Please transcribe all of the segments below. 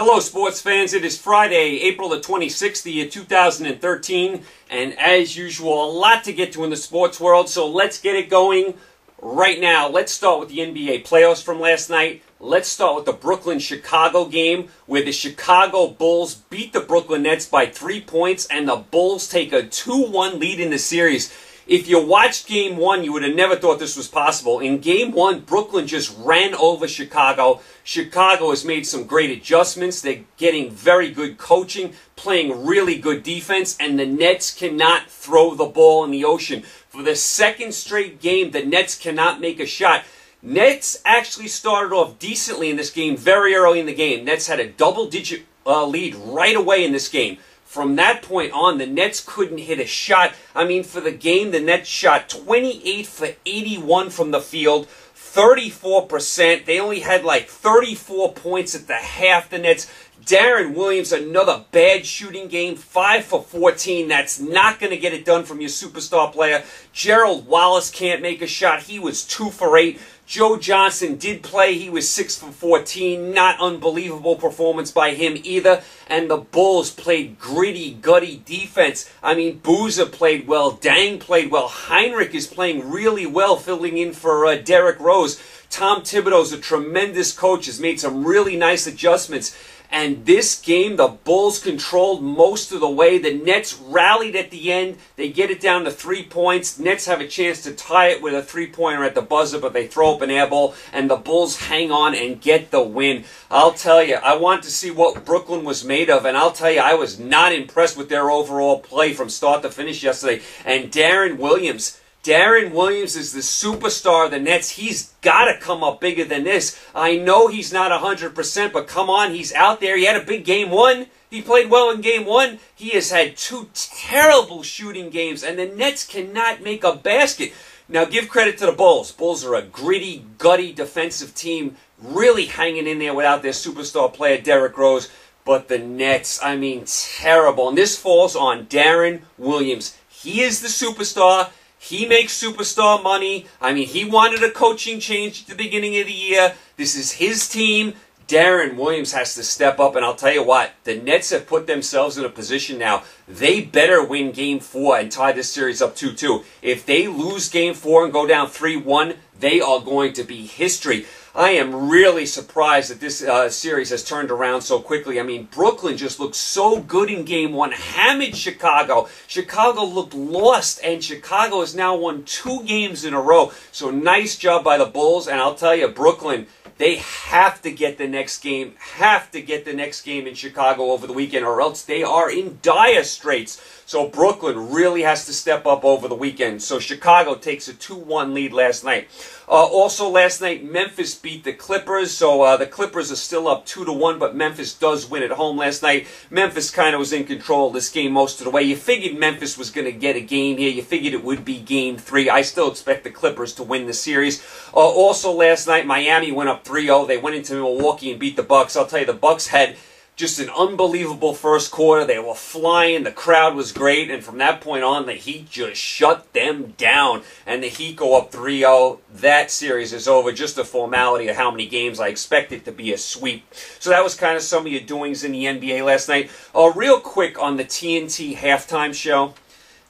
Hello, sports fans. It is Friday, April the 26th, the year 2013, and as usual, a lot to get to in the sports world, so let's get it going right now. Let's start with the NBA playoffs from last night. Let's start with the Brooklyn-Chicago game, where the Chicago Bulls beat the Brooklyn Nets by 3 points, and the Bulls take a 2-1 lead in the series. If you watched Game 1, you would have never thought this was possible. In Game 1, Brooklyn just ran over Chicago. Chicago has made some great adjustments. They're getting very good coaching, playing really good defense, and the Nets cannot throw the ball in the ocean. For the second straight game, the Nets cannot make a shot. Nets actually started off decently in this game very early in the game. Nets had a double-digit lead right away in this game. From that point on, the Nets couldn't hit a shot. I mean, for the game, the Nets shot 28 for 81 from the field, 34%. They only had like 34 points at the half, the Nets. Deron Williams, another bad shooting game, 5 for 14. That's not going to get it done from your superstar player. Gerald Wallace can't make a shot. He was 2 for 8. Joe Johnson did play. He was 6 for 14. Not unbelievable performance by him either. And the Bulls played gritty, gutty defense. I mean, Boozer played well. Dang played well. Heinrich is playing really well, filling in for Derrick Rose. Tom Thibodeau's a tremendous coach, has made some really nice adjustments. And this game, the Bulls controlled most of the way. The Nets rallied at the end. They get it down to 3 points. Nets have a chance to tie it with a three-pointer at the buzzer, but they throw up an air ball, and the Bulls hang on and get the win. I'll tell you, I want to see what Brooklyn was made of, and I'll tell you, I was not impressed with their overall play from start to finish yesterday. And Deron Williams is the superstar of the Nets. He's got to come up bigger than this. I know he's not 100%, but come on, he's out there. He had a big Game 1. He played well in Game 1. He has had 2 terrible shooting games, and the Nets cannot make a basket. Now, give credit to the Bulls. Bulls are a gritty, gutty defensive team, really hanging in there without their superstar player, Derrick Rose. But the Nets, I mean, terrible. And this falls on Deron Williams. He is the superstar. He makes superstar money. I mean, he wanted a coaching change at the beginning of the year. This is his team. Deron Williams has to step up, and I'll tell you what, the Nets have put themselves in a position now. They better win Game 4 and tie this series up 2-2. If they lose Game 4 and go down 3-1, they are going to be history. I am really surprised that this series has turned around so quickly. I mean, Brooklyn just looked so good in Game 1. Hammered Chicago. Chicago looked lost, and Chicago has now won 2 games in a row. So nice job by the Bulls, and I'll tell you, Brooklyn, they have to get the next game, in Chicago over the weekend, or else they are in dire straits. So Brooklyn really has to step up over the weekend. So Chicago takes a 2-1 lead last night. Also last night, Memphis beat the Clippers. So the Clippers are still up 2-1, but Memphis does win at home last night. Memphis kind of was in control of this game most of the way. You figured Memphis was going to get a game here. You figured it would be Game 3. I still expect the Clippers to win the series. Also last night, Miami went up 3-0. They went into Milwaukee and beat the Bucks. I'll tell you, the Bucks had just an unbelievable first quarter. They were flying. The crowd was great. And from that point on, the Heat just shut them down. And the Heat go up 3-0. That series is over. Just a formality of how many games. I expect it to be a sweep. So that was kind of some of your doings in the NBA last night. Real quick on the TNT halftime show.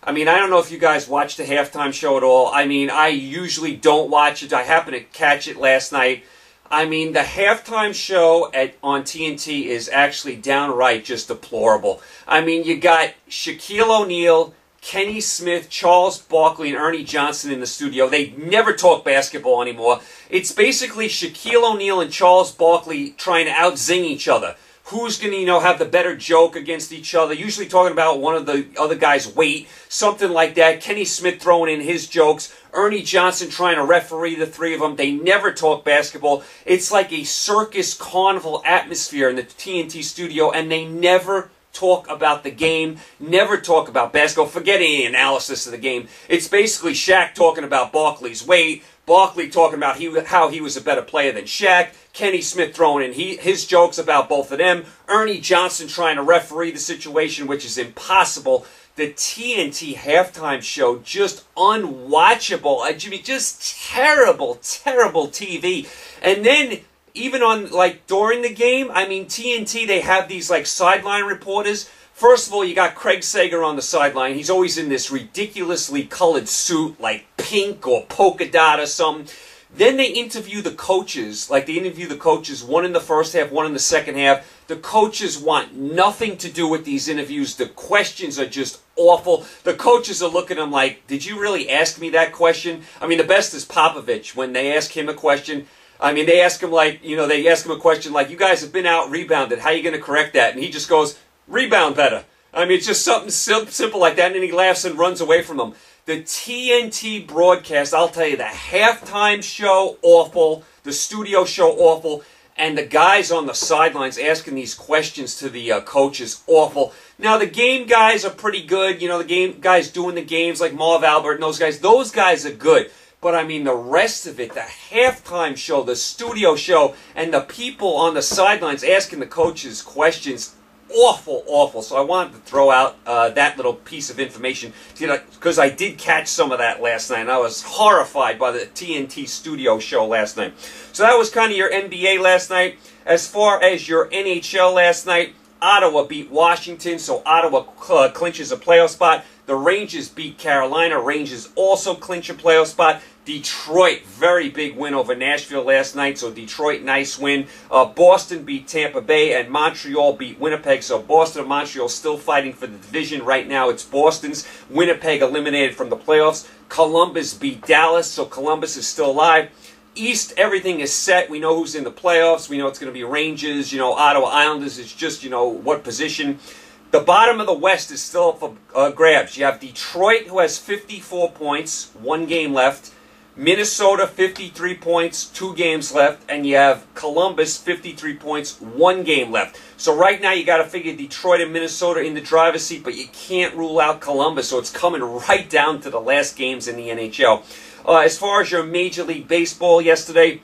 I mean, I don't know if you guys watch the halftime show at all. I mean, I usually don't watch it. I happened to catch it last night. I mean, the halftime show on TNT is actually downright just deplorable. I mean, you got Shaquille O'Neal, Kenny Smith, Charles Barkley, and Ernie Johnson in the studio. They never talk basketball anymore. It's basically Shaquille O'Neal and Charles Barkley trying to out-zing each other. Who's going to, have the better joke against each other? Usually talking about one of the other guy's weight, something like that. Kenny Smith throwing in his jokes. Ernie Johnson trying to referee the three of them. They never talk basketball. It's like a circus carnival atmosphere in the TNT studio, and they never talk about the game, never talk about basketball. Forget any analysis of the game. It's basically Shaq talking about Barkley's weight, Barkley talking about how he was a better player than Shaq, Kenny Smith throwing in his jokes about both of them, Ernie Johnson trying to referee the situation, which is impossible. The TNT halftime show, just unwatchable. I mean, just terrible, terrible TV. And then even on, like, during the game, I mean, TNT, they have these, like, sideline reporters. First of all, you got Craig Sager on the sideline. He's always in this ridiculously colored suit, like pink or polka dot or something. Then they interview the coaches, one in the first half, one in the second half. The coaches want nothing to do with these interviews. The questions are just awful. The coaches are looking at them like, did you really ask me that question? I mean, the best is Popovich. When they ask him a question, I mean, they ask him a question like, you guys have been out rebounded. How are you going to correct that? And he just goes, rebound better. I mean, it's just something simple like that, and then he laughs and runs away from them. The TNT broadcast, I'll tell you, the halftime show, awful. The studio show, awful. And the guys on the sidelines asking these questions to the coaches, awful. Now, the game guys are pretty good. You know, the game guys doing the games like Marv Albert and those guys are good. But, I mean, the rest of it, the halftime show, the studio show, and the people on the sidelines asking the coaches questions, awful, awful. So I wanted to throw out that little piece of information because I did catch some of that last night. And I was horrified by the TNT studio show last night. So that was kind of your NBA last night. As far as your NHL last night, Ottawa beat Washington, so Ottawa clinches a playoff spot. The Rangers beat Carolina. Rangers also clinch a playoff spot. Detroit, very big win over Nashville last night, so Detroit, nice win. Boston beat Tampa Bay, and Montreal beat Winnipeg, so Boston and Montreal still fighting for the division. Right now it's Boston's. Winnipeg eliminated from the playoffs. Columbus beat Dallas, so Columbus is still alive. East, everything is set. We know who's in the playoffs. We know it's going to be Rangers, Ottawa Islanders. It's just, what position. The bottom of the West is still up for grabs. You have Detroit, who has 54 points, 1 game left. Minnesota, 53 points, 2 games left. And you have Columbus, 53 points, 1 game left. So right now you got to figure Detroit and Minnesota in the driver's seat, but you can't rule out Columbus. So it's coming right down to the last games in the NHL. As far as your Major League Baseball yesterday,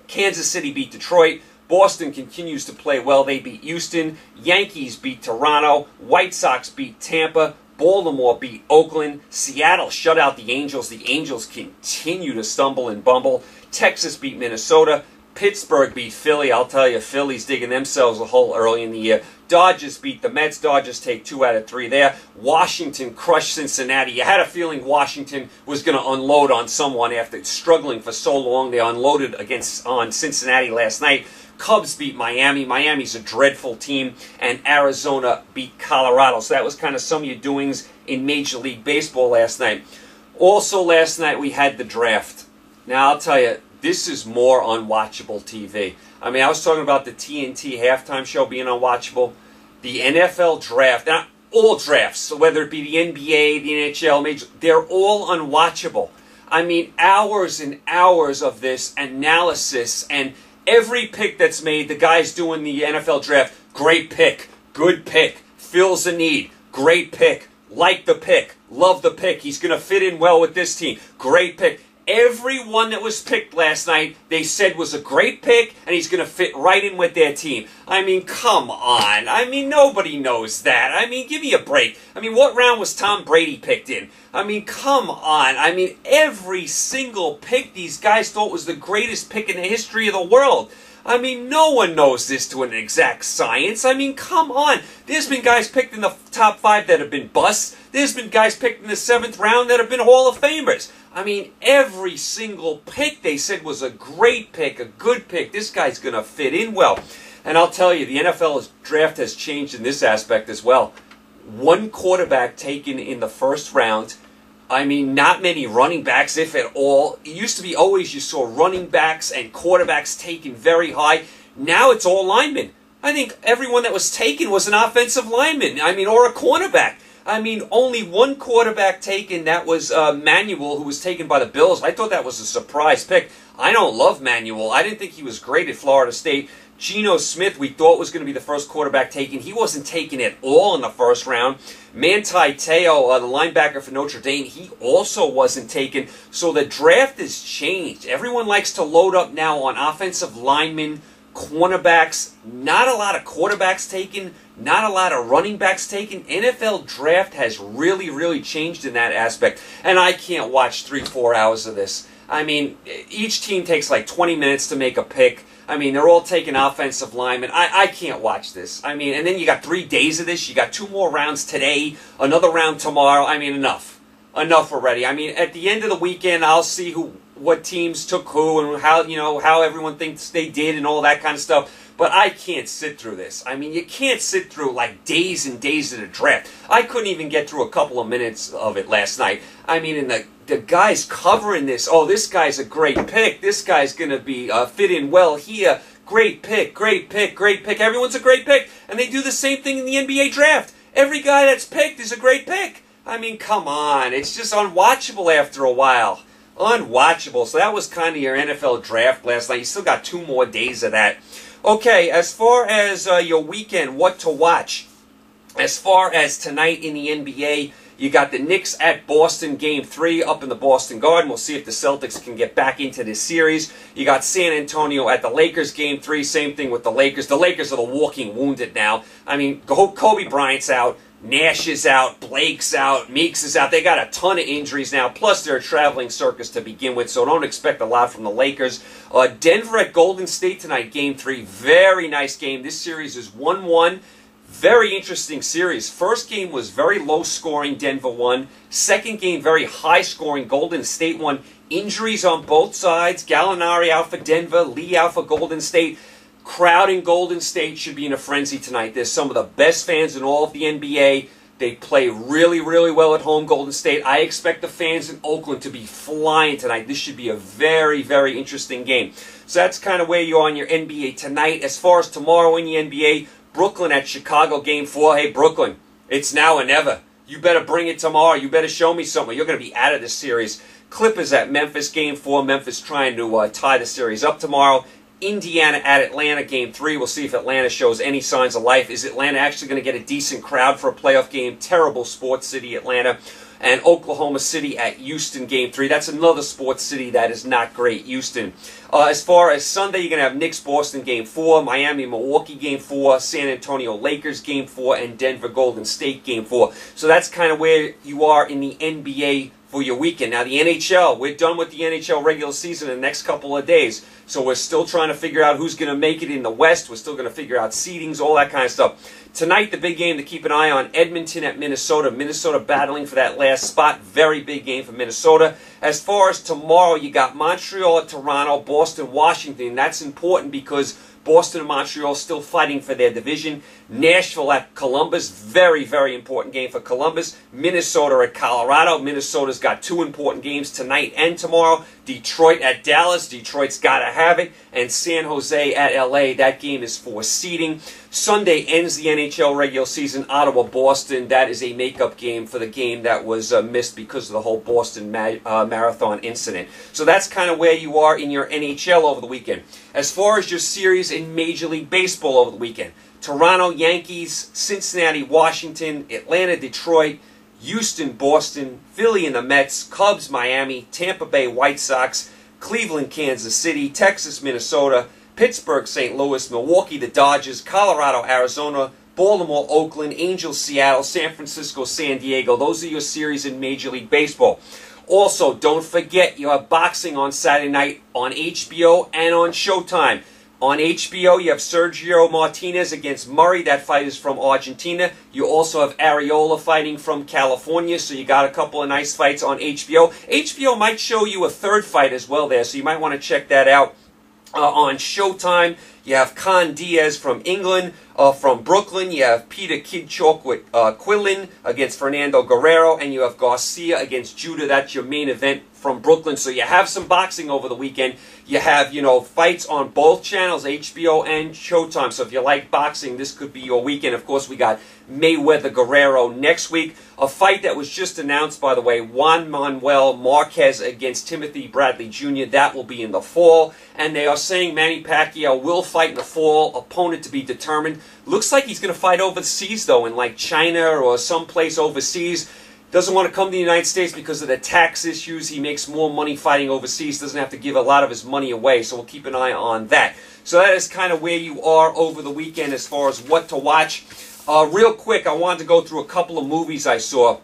Kansas City beat Detroit. Boston continues to play well. They beat Houston. Yankees beat Toronto. White Sox beat Tampa. Baltimore beat Oakland. Seattle shut out the Angels. The Angels continue to stumble and bumble. Texas beat Minnesota. Pittsburgh beat Philly. I'll tell you, Philly's digging themselves a hole early in the year. Dodgers beat the Mets. Dodgers take 2 out of 3 there. Washington crushed Cincinnati. You had a feeling Washington was going to unload on someone after struggling for so long. They unloaded on Cincinnati last night. Cubs beat Miami. Miami's a dreadful team. And Arizona beat Colorado. So that was kind of some of your doings in Major League Baseball last night. Also last night we had the draft. Now I'll tell you, this is more unwatchable TV. I mean, I was talking about the TNT halftime show being unwatchable. The NFL draft, now all drafts, so whether it be the NBA, the NHL, they're all unwatchable. I mean, hours and hours of this analysis, and every pick that's made, the guys doing the NFL draft, great pick, good pick, fills a need, great pick, like the pick, love the pick, he's going to fit in well with this team, great pick. Everyone that was picked last night, they said was a great pick, and he's going to fit right in with their team. I mean, come on. I mean, nobody knows that. I mean, give me a break. I mean, what round was Tom Brady picked in? I mean, come on. I mean, every single pick these guys thought was the greatest pick in the history of the world. I mean, no one knows this to an exact science. I mean, come on. There's been guys picked in the top 5 that have been busts. There's been guys picked in the 7th round that have been Hall of Famers. I mean, every single pick they said was a great pick, a good pick. This guy's going to fit in well. And I'll tell you, the NFL draft has changed in this aspect as well. 1 quarterback taken in the 1st round. I mean, not many running backs, if at all. It used to be always you saw running backs and quarterbacks taken very high. Now it's all linemen. I think everyone that was taken was an offensive lineman. I mean, or a cornerback. I mean, only 1 quarterback taken, that was Manuel, who was taken by the Bills. I thought that was a surprise pick. I don't love Manuel. I didn't think he was great at Florida State. Geno Smith, we thought was going to be the first quarterback taken. He wasn't taken at all in the 1st round. Manti Te'o, the linebacker for Notre Dame, he also wasn't taken. So the draft has changed. Everyone likes to load up now on offensive linemen, cornerbacks. Not a lot of quarterbacks taken. Not a lot of running backs taken. NFL draft has really, really changed in that aspect. And I can't watch 3-4 hours of this. I mean, each team takes like 20 minutes to make a pick. I mean, they're all taking offensive linemen. I can't watch this. I mean, and then you got 3 days of this. You got 2 more rounds today, another round tomorrow. I mean, enough. Enough already. I mean, at the end of the weekend, I'll see what teams took who and how everyone thinks they did and all that kind of stuff. But I can't sit through this. I mean, you can't sit through like days and days of the draft. I couldn't even get through a couple of minutes of it last night. I mean, and the guys covering this, oh, this guy's a great pick. This guy's going to be fit in well here. Great pick, great pick, great pick. Everyone's a great pick. And they do the same thing in the NBA draft. Every guy that's picked is a great pick. I mean, come on. It's just unwatchable after a while. Unwatchable. So that was kind of your NFL draft last night. You still got 2 more days of that. Okay, as far as your weekend, what to watch. As far as tonight in the NBA, you got the Knicks at Boston, Game 3 up in the Boston Garden. We'll see if the Celtics can get back into this series. You got San Antonio at the Lakers, Game 3. Same thing with the Lakers. The Lakers are the walking wounded now. I mean, Kobe Bryant's out. Nash is out, Blake's out, Meeks is out. They got a ton of injuries now, plus they're a traveling circus to begin with, so don't expect a lot from the Lakers. Denver at Golden State tonight, Game 3. Very nice game. This series is 1-1. Very interesting series. First game was very low-scoring, Denver won. Second game, very high-scoring, Golden State won. Injuries on both sides. Gallinari out for Denver, Lee out for Golden State. Crowd in Golden State should be in a frenzy tonight. There's some of the best fans in all of the NBA. They play really, really well at home, Golden State. I expect the fans in Oakland to be flying tonight. This should be a very, very interesting game. So that's kind of where you are in your NBA tonight. As far as tomorrow in the NBA, Brooklyn at Chicago, Game 4. Hey, Brooklyn, it's now or never. You better bring it tomorrow. You better show me something. You're going to be out of this series. Clippers at Memphis, Game 4. Memphis trying to tie the series up tomorrow. Indiana at Atlanta, Game 3. We'll see if Atlanta shows any signs of life. Is Atlanta actually going to get a decent crowd for a playoff game? Terrible sports city, Atlanta. And Oklahoma City at Houston, Game 3. That's another sports city that is not great, Houston. As far as Sunday, you're going to have Knicks, Boston, Game 4. Miami, Milwaukee, Game 4. San Antonio, Lakers, Game 4. And Denver, Golden State, Game 4. So that's kind of where you are in the NBA for your weekend. Now, the NHL, we're done with the NHL regular season in the next couple of days. So we're still trying to figure out who's going to make it in the West. We're still going to figure out seedings, all that kind of stuff. Tonight, the big game to keep an eye on, Edmonton at Minnesota. Minnesota battling for that last spot. Very big game for Minnesota. As far as tomorrow, you got Montreal at Toronto, Boston, Washington. That's important because Boston and Montreal still fighting for their division. Nashville at Columbus. Very, very important game for Columbus. Minnesota at Colorado. Minnesota's got 2 important games tonight and tomorrow. Detroit at Dallas. Detroit's got to have it. And San Jose at LA. That game is for seeding. Sunday ends the NHL regular season. Ottawa, Boston. That is a makeup game for the game that was missed because of the whole Boston Marathon incident. So that's kind of where you are in your NHL over the weekend. As far as your series in Major League Baseball over the weekend, Toronto, Yankees, Cincinnati, Washington, Atlanta, Detroit, Houston, Boston, Philly and the Mets, Cubs, Miami, Tampa Bay, White Sox, Cleveland, Kansas City, Texas, Minnesota, Pittsburgh, St. Louis, Milwaukee, the Dodgers, Colorado, Arizona, Baltimore, Oakland, Angels, Seattle, San Francisco, San Diego. Those are your series in Major League Baseball. Also, don't forget you have boxing on Saturday night on HBO and on Showtime. On HBO, you have Sergio Martinez against Murray. That fight is from Argentina. You also have Areola fighting from California, so you got a couple of nice fights on HBO. HBO might show you a third fight as well there, so you might want to check that out. On Showtime, you have Khan Diaz from England. From Brooklyn, you have Peter Kidchok with Quillin against Fernando Guerrero, and you have Garcia against Judah. That's your main event from Brooklyn. So you have some boxing over the weekend. You have, fights on both channels, HBO and Showtime. So if you like boxing, this could be your weekend. Of course, we got Mayweather Guerrero next week. A fight that was just announced, by the way, Juan Manuel Marquez against Timothy Bradley Jr. That will be in the fall. And they are saying Manny Pacquiao will fight in the fall, opponent to be determined. Looks like he's going to fight overseas, though, in like China or someplace overseas. Doesn't want to come to the United States because of the tax issues. He makes more money fighting overseas. Doesn't have to give a lot of his money away, so we'll keep an eye on that. So that is kind of where you are over the weekend as far as what to watch. Real quick, I wanted to go through a couple of movies I saw.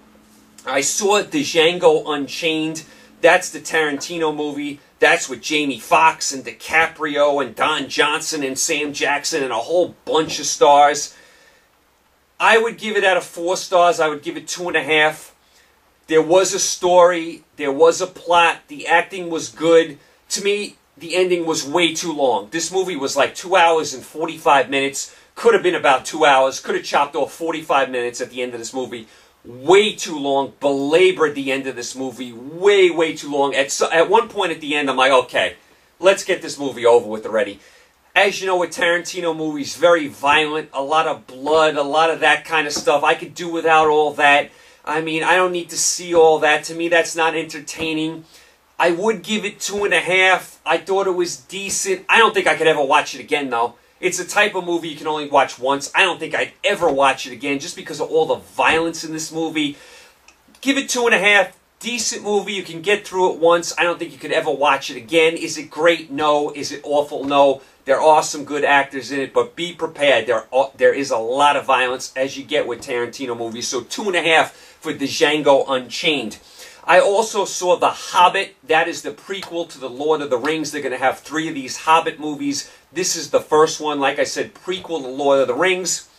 I saw Django Unchained. That's the Tarantino movie That's with Jamie Foxx and DiCaprio and Don Johnson and Sam Jackson and a whole bunch of stars. I would give it out of 4 stars. I would give it 2.5. There was a story. There was a plot. The acting was good. To me, the ending was way too long. This movie was like 2 hours and 45 minutes. Could have been about 2 hours. Could have chopped off 45 minutes at the end of this movie. Way too long. Belabored the end of this movie. Way, way too long. At one point at the end, I'm like, okay, let's get this movie over with already. As you know, with Tarantino movies, very violent, a lot of blood, a lot of that kind of stuff. I could do without all that. I mean, I don't need to see all that. To me, that's not entertaining. I would give it 2.5. I thought it was decent. I don't think I could ever watch it again, though. It's a type of movie you can only watch once. I don't think I'd ever watch it again just because of all the violence in this movie. Give it 2.5. Decent movie. You can get through it once. I don't think you could ever watch it again. Is it great? No. Is it awful? No. There are some good actors in it, but be prepared. There is a lot of violence, as you get with Tarantino movies. So 2.5 for Django Unchained. I also saw The Hobbit. That is the prequel to The Lord of the Rings. They're going to have 3 of these Hobbit movies. This is the first one. Like I said, prequel to Lord of the Rings.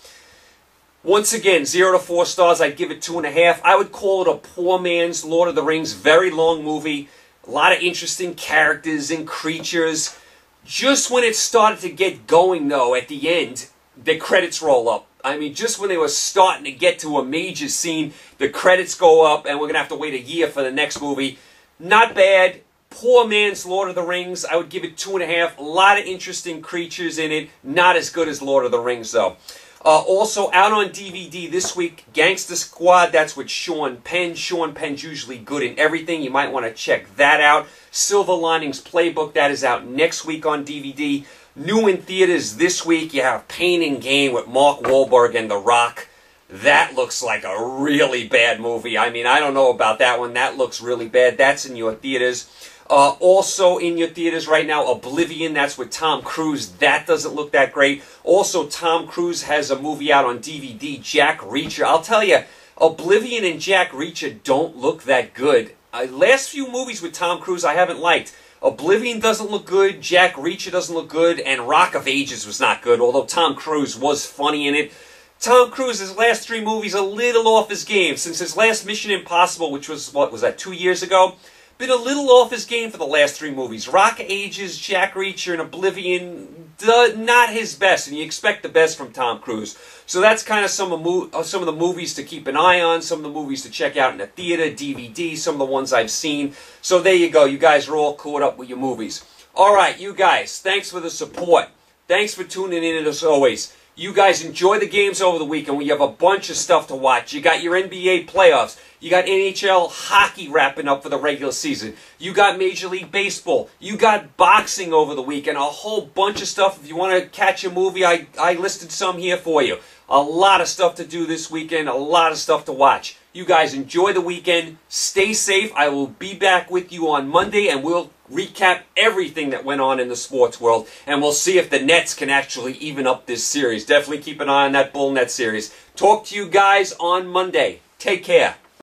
Once again, 0 to 4 stars. I'd give it 2.5. I would call it a poor man's Lord of the Rings. Very long movie. A lot of interesting characters and creatures. Just when it started to get going, though, at the end, the credits roll up. I mean, just when they were starting to get to a major scene, the credits go up, and we're going to have to wait a year for the next movie. Not bad. Poor man's Lord of the Rings. I would give it 2.5. A lot of interesting creatures in it. Not as good as Lord of the Rings, though. Also, out on DVD this week, Gangsta Squad. That's with Sean Penn. Sean Penn's usually good in everything. You might want to check that out. Silver Linings Playbook. That is out next week on DVD. New in theaters this week, you have Pain and Gain with Mark Wahlberg and The Rock. That looks like a really bad movie. I mean, I don't know about that one. That looks really bad. That's in your theaters. Also in your theaters right now, Oblivion. That's with Tom Cruise. That doesn't look that great. Also, Tom Cruise has a movie out on DVD, Jack Reacher. I'll tell you, Oblivion and Jack Reacher don't look that good. Last few movies with Tom Cruise I haven't liked. Oblivion doesn't look good, Jack Reacher doesn't look good, and Rock of Ages was not good, although Tom Cruise was funny in it. Tom Cruise's last 3 movies a little off his game. Since his last Mission Impossible, which was, what was that, 2 years ago? Been a little off his game for the last 3 movies. Rock of Ages, Jack Reacher, and Oblivion, not his best, and you expect the best from Tom Cruise. So that's kind of some of the movies to keep an eye on, some of the movies to check out in the theater, DVD, some of the ones I've seen. So there you go. You guys are all caught up with your movies. All right, you guys, thanks for the support. Thanks for tuning in as always. You guys enjoy the games over the weekend. We have a bunch of stuff to watch. You got your NBA playoffs. You got NHL hockey wrapping up for the regular season. You got Major League Baseball. You got boxing over the weekend. A whole bunch of stuff. If you want to catch a movie, I listed some here for you. A lot of stuff to do this weekend. A lot of stuff to watch. You guys enjoy the weekend. Stay safe. I will be back with you on Monday, and we'll recap everything that went on in the sports world, and we'll see if the Nets can actually even up this series. Definitely keep an eye on that Bull Net series. Talk to you guys on Monday. Take care.